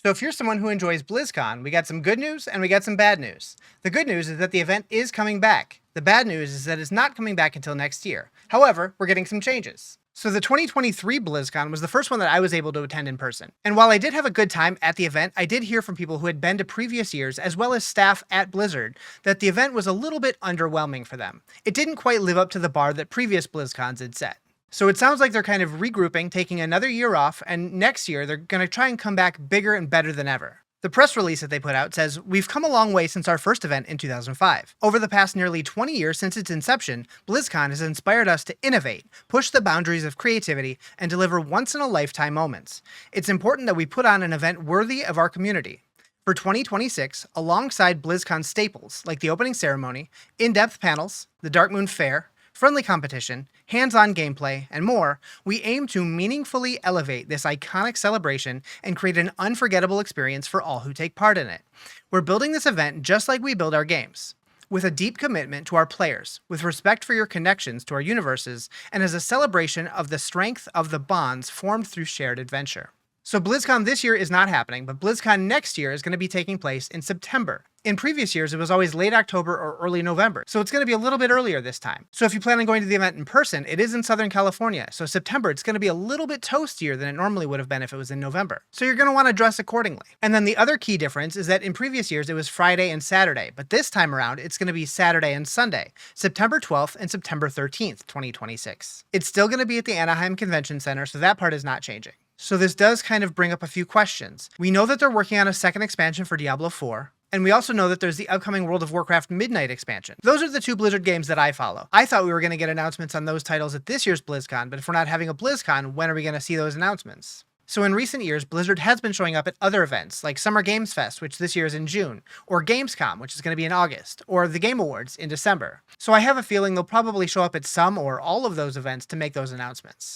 So if you're someone who enjoys BlizzCon, we got some good news and we got some bad news. The good news is that the event is coming back. The bad news is that it's not coming back until next year. However, we're getting some changes. So the 2023 BlizzCon was the first one that I was able to attend in person. And while I did have a good time at the event, I did hear from people who had been to previous years, as well as staff at Blizzard, that the event was a little bit underwhelming for them. It didn't quite live up to the bar that previous BlizzCons had set. So it sounds like they're kind of regrouping, taking another year off, and next year they're going to try and come back bigger and better than ever. The press release that they put out says, "We've come a long way since our first event in 2005. Over the past nearly 20 years since its inception, BlizzCon has inspired us to innovate, push the boundaries of creativity, and deliver once-in-a-lifetime moments. It's important that we put on an event worthy of our community. For 2026, alongside BlizzCon staples like the opening ceremony, in-depth panels, the Darkmoon Fair, friendly competition, hands-on gameplay, and more, we aim to meaningfully elevate this iconic celebration and create an unforgettable experience for all who take part in it. We're building this event just like we build our games, with a deep commitment to our players, with respect for your connections to our universes, and as a celebration of the strength of the bonds formed through shared adventure." So BlizzCon this year is not happening, but BlizzCon next year is going to be taking place in September. In previous years, it was always late October or early November, so it's going to be a little bit earlier this time. So if you plan on going to the event in person, it is in Southern California, so September it's going to be a little bit toastier than it normally would have been if it was in November. So you're going to want to dress accordingly. And then the other key difference is that in previous years it was Friday and Saturday, but this time around it's going to be Saturday and Sunday, September 12th and September 13th, 2026. It's still going to be at the Anaheim Convention Center, so that part is not changing. So this does kind of bring up a few questions. We know that they're working on a second expansion for Diablo 4, and we also know that there's the upcoming World of Warcraft Midnight expansion. Those are the two Blizzard games that I follow. I thought we were going to get announcements on those titles at this year's BlizzCon, but if we're not having a BlizzCon, when are we going to see those announcements? So in recent years, Blizzard has been showing up at other events, like Summer Games Fest, which this year is in June, or Gamescom, which is going to be in August, or the Game Awards in December. So I have a feeling they'll probably show up at some or all of those events to make those announcements.